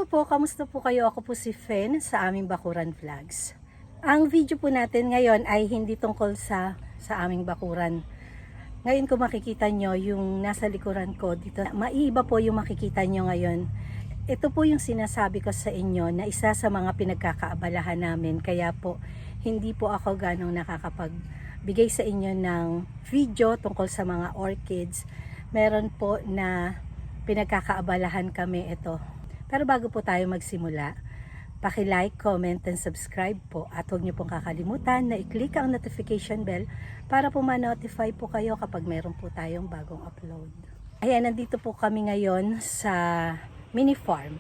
po, kamusta po kayo? Ako po si Fen sa aming Bakuran Vlogs. Ang video po natin ngayon ay hindi tungkol sa aming bakuran. Ngayon kung makikita nyo yung nasa likuran ko dito, maiiba po yung makikita nyo ngayon. Ito po yung sinasabi ko sa inyo na isa sa mga pinagkakaabalahan namin. Kaya po, hindi po ako ganong nakakapagbigay sa inyo ng video tungkol sa mga orchids. Meron po na pinagkakaabalahan kami ito. Pero bago po tayo magsimula, paki-like, comment, and subscribe po. At huwag niyo pong kakalimutan na i-click ang notification bell para po ma-notify po kayo kapag meron po tayong bagong upload. Ayan, nandito po kami ngayon sa mini farm.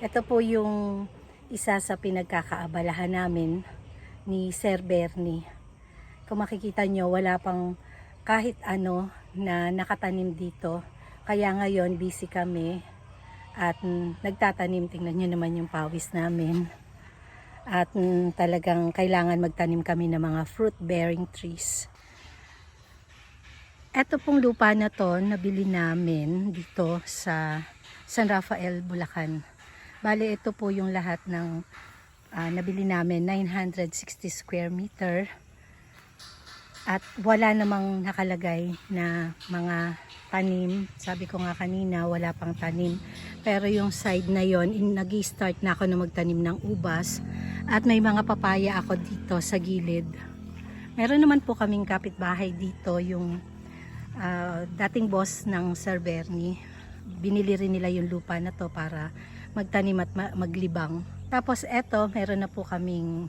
Ito po yung isa sa pinagkakaabalahan namin ni Sir Bernie. Kung makikita nyo, wala pang kahit ano na nakatanim dito. Kaya ngayon busy kami at nagtatanim. Tingnan nyo naman yung pawis namin. At talagang kailangan magtanim kami ng mga fruit bearing trees. Ito pong lupa na to nabili namin dito sa San Rafael, Bulacan. Bale, ito po yung lahat ng nabili namin, 960 square meter. At wala namang nakalagay na mga tanim. Sabi ko nga kanina, wala pang tanim. Pero yung side na yon, nag-start na ako na magtanim ng ubas. At may mga papaya ako dito sa gilid. Meron naman po kaming kapitbahay dito, yung dating boss ng Sir Bernie. Binili rin nila yung lupa na to para magtanim at maglibang. Tapos eto, meron na po kaming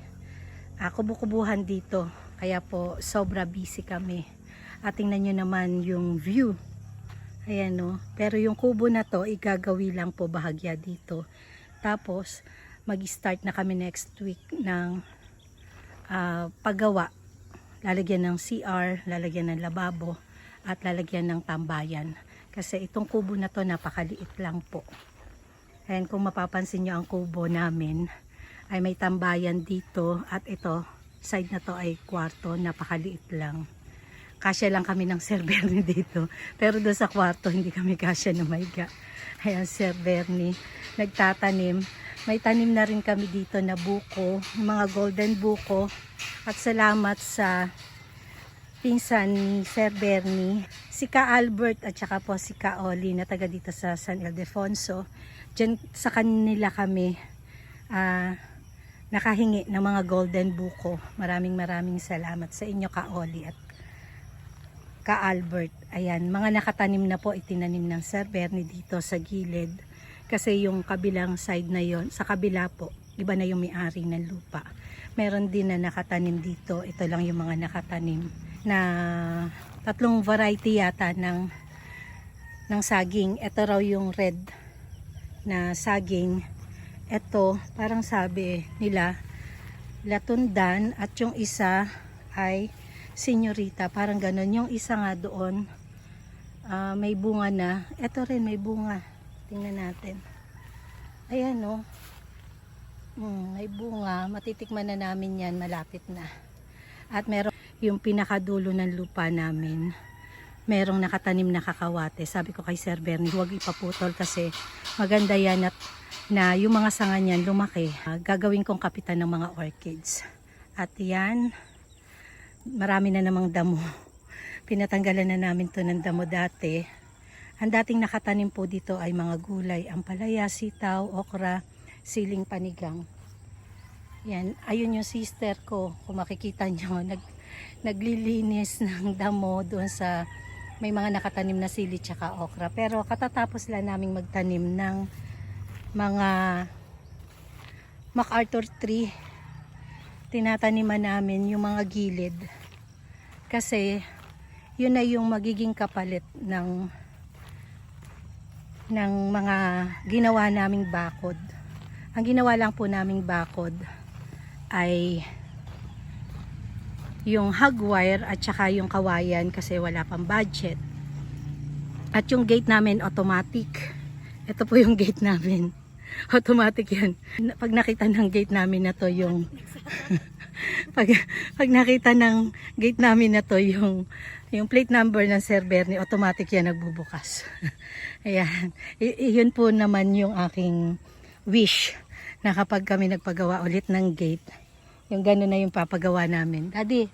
kubo-kubuhan dito. Kaya po sobra busy kami. At tingnan nyo naman yung view. Ayan o. Pero yung kubo na to, igagawi lang po bahagya dito. Tapos mag-start na kami next week ng paggawa. Lalagyan ng CR, lalagyan ng lababo, at lalagyan ng tambayan. Kasi itong kubo na to napakaliit lang po. Ayan, kung mapapansin nyo ang kubo namin, ay may tambayan dito. At ito, side na to ay kwarto, napakaliit lang. Kasya lang kami ng Sir Bernie dito. Pero doon sa kwarto, hindi kami kasya na maiga. Ayan, Sir Bernie, nagtatanim. May tanim na rin kami dito na buko, mga golden buko. At salamat sa pinsan ni Sir Bernie, si Ka Albert at saka po si Ka Oli na taga dito sa San Ildefonso. Diyan sa kanila kami nakahingi ng mga golden buko. Maraming salamat sa inyo, Ka Oli at Ka Albert. Ayan, mga nakatanim na po itinanim ng Sir Bernie dito sa gilid. Kasi yung kabilang side na yon, sa kabila po, iba na yung may-ari ng lupa. Meron din na nakatanim dito. Ito lang yung mga nakatanim na tatlong variety yata ng saging. Ito raw yung red na saging. Ito, parang sabi nila, latundan, at yung isa ay senyorita, parang ganon. Yung isa nga doon, may bunga na. Ito rin may bunga. Tingnan natin. Ayan o. May bunga. Matitikman na namin yan. Malapit na. At meron yung pinakadulo ng lupa namin. Merong nakatanim na kakawate. Sabi ko kay Sir Bernie, huwag ipaputol kasi maganda yan at na yung mga sanga niyan lumaki. Gagawin kong kapitan ng mga orchids. At yan, marami na namang damo. Pinatanggalan na namin to ng damo dati. Ang dating nakatanim po dito ay mga gulay, ampalaya, sitaw, okra, siling panigang. Yan, ayun yung sister ko. Kung makikita nyo, naglilinis ng damo doon sa may mga nakatanim na sili tsaka okra. Pero katatapos lang naming magtanim ng mga MacArthur tree. Tinataniman namin yung mga gilid. Kasi yun na yung magiging kapalit ng mga ginawa naming bakod. Ang ginawa lang po naming bakod ay yung hagwire at saka yung kawayan kasi wala pang budget. At yung gate namin automatic. Ito po yung gate namin. Automatic yan. Pag nakita ng gate namin na to yung pag nakita ng gate namin na to yung plate number ng Sir Bernie, automatic yan nagbubukas. Ayan. Yun po naman yung aking wish na kapag kami nagpagawa ulit ng gate, yung gano'n na yung papagawa namin. Daddy,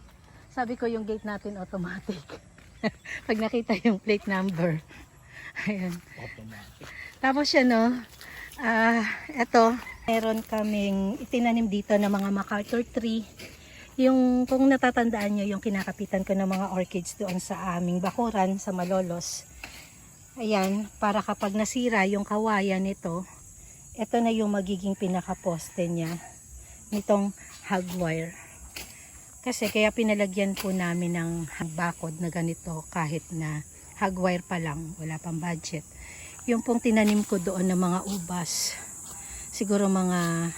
sabi ko yung gate natin automatic. Pag nakita yung plate number. Ayan. Tapos yan, no, eto, meron kaming itinanim dito na mga MacArthur tree. Yung, kung natatandaan nyo, yung kinakapitan ko ng mga orchids doon sa aming bakuran, sa Malolos. Ayan, para kapag nasira yung kawayan nito, ito na yung magiging pinakaposte niya, nitong hagwire. Kasi kaya pinalagyan po namin ng bakod na ganito kahit na hagwire pa lang, wala pang budget. Yung pong tinanim ko doon ng mga ubas, siguro mga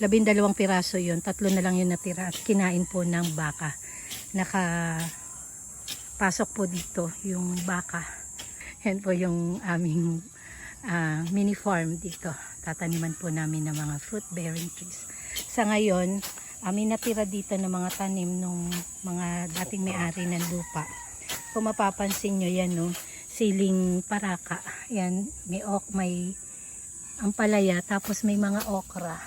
12 piraso yun, 3 na lang yung natira at kinain po ng baka. Nakapasok po dito yung baka. Yan po yung aming mini farm dito. Tataniman po namin ng mga fruit bearing trees. Sa ngayon, may natira dito ng mga tanim ng mga dating may-ari ng lupa. Kung mapapansin nyo yan, no, siling paraka. Yan, may ampalaya, tapos may mga okra.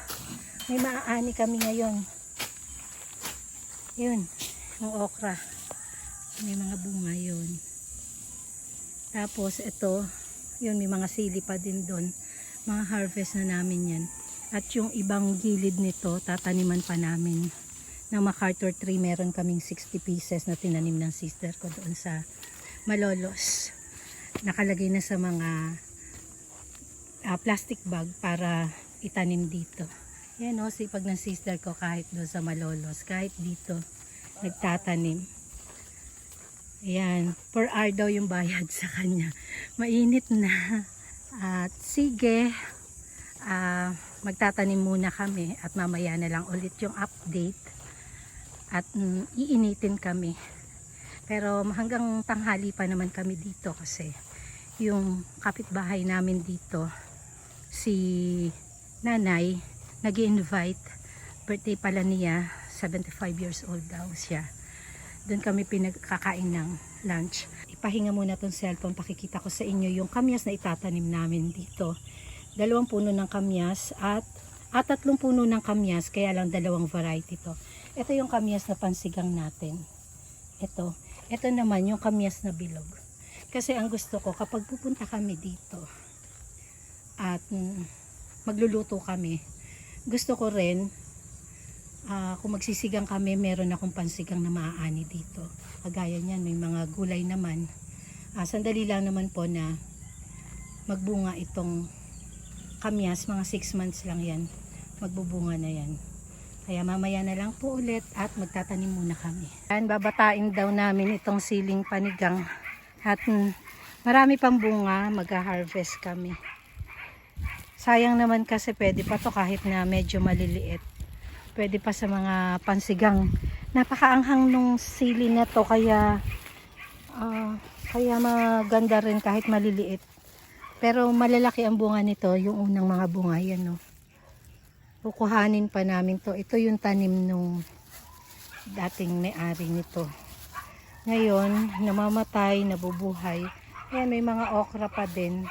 May maaani kami ngayon. Yun, yung okra. May mga bunga yun. Tapos ito, yun, may mga sili pa din doon. Mga harvest na namin yan. At yung ibang gilid nito, tataniman pa namin. Ng MacArthur tree, meron kaming 60 pieces na tinanim ng sister ko doon sa Malolos. Nakalagay na sa mga plastic bag para itanim dito. Yan o, sipag ng sister ko kahit doon sa Malolos, kahit dito, nagtatanim. Ayan, per hour daw yung bayad sa kanya. Mainit na. At sige, magtatanim muna kami at mamaya na lang ulit yung update. At iinitin kami. Pero hanggang tanghali pa naman kami dito kasi yung kapitbahay namin dito, si nanay, nag-invite, birthday pala niya, 75 years old daw siya. Doon kami pinagkakain ng lunch. Ipahinga muna tong cellphone, pakikita ko sa inyo yung kamyas na itatanim namin dito. 2 puno ng kamyas at 3 puno ng kamyas, kaya lang 2 variety to. Ito yung kamyas na pansigang natin. Ito naman yung kamyas na bilog. Kasi ang gusto ko, kapag pupunta kami dito at magluluto kami, gusto ko rin, kung magsisigang kami, meron akong pansigang na maaani dito. Kagaya niyan, may mga gulay naman. Sandali lang naman po na magbunga itong kamyas, mga 6 months lang yan. Magbubunga na yan. Kaya mamaya na lang po ulit at magtatanim muna kami. Yan, babatain daw namin itong siling panigang. At marami pang bunga, mag-harvest kami. Sayang naman kasi pwede pa to kahit na medyo maliliit. Pwede pa sa mga pansigang. Napakaanghang nung sili na to, kaya maganda rin kahit maliliit. Pero malalaki ang bunga nito, yung unang mga bunga yan, no. Kukuhanin pa namin to. Ito yung tanim nung dating may-ari nito. Ngayon, namamatay, nabubuhay. Ayan, may mga okra pa din.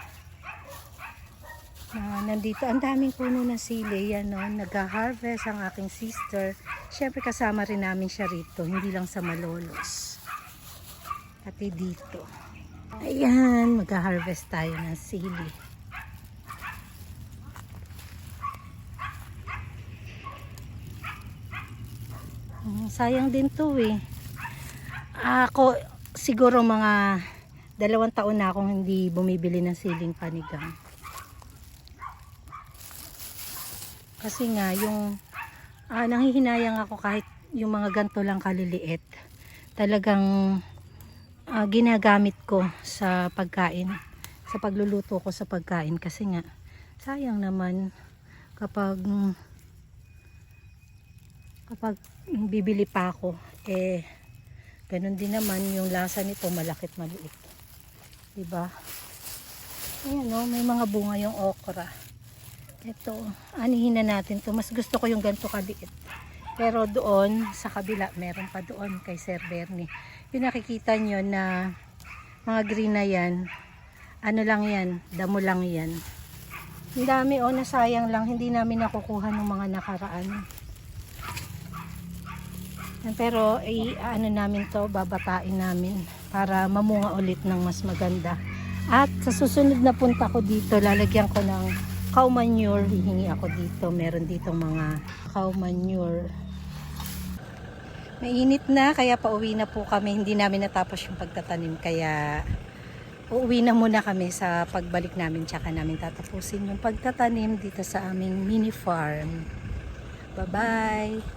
Nandito, ang daming puno ng sili. Yan, no? Nag-harvest ang aking sister. Siyempre kasama rin namin siya rito, hindi lang sa Malolos. Pati dito. Ayan, mag-harvest tayo ng sili. Sayang din to eh. Ako, siguro mga 2 taon na akong hindi bumibili ng siling panigang. Kasi nga, yung nanghihinayang ako kahit yung mga ganito lang kaliliit. Talagang ginagamit ko sa pagkain, sa pagluluto ko sa pagkain. Kasi nga, sayang naman kapag bibili pa ako, ganun din naman yung lasa nito, malakit maliit. Diba? Ayan, no, may mga bunga yung okra. Ito, anihin na natin to. Mas gusto ko yung ganito kaliit. Pero doon, sa kabila, meron pa doon kay Sir Bernie. Yung nakikita nyo na mga green na yan, ano lang yan, damo lang yan. Ang dami oh, nasayang lang. Hindi namin nakukuha ng mga nakaraan. Pero ano namin to, babatain namin para mamunga ulit ng mas maganda. At sa susunod na punta ko dito, lalagyan ko ng cow manure. Hihingi ako dito. Meron dito mga cow manure. Mainit na, kaya pauwi na po kami. Hindi namin natapos yung pagtatanim, kaya uuwi na muna kami. Sa pagbalik namin, tsaka namin tatapusin yung pagtatanim dito sa aming mini farm. Bye bye!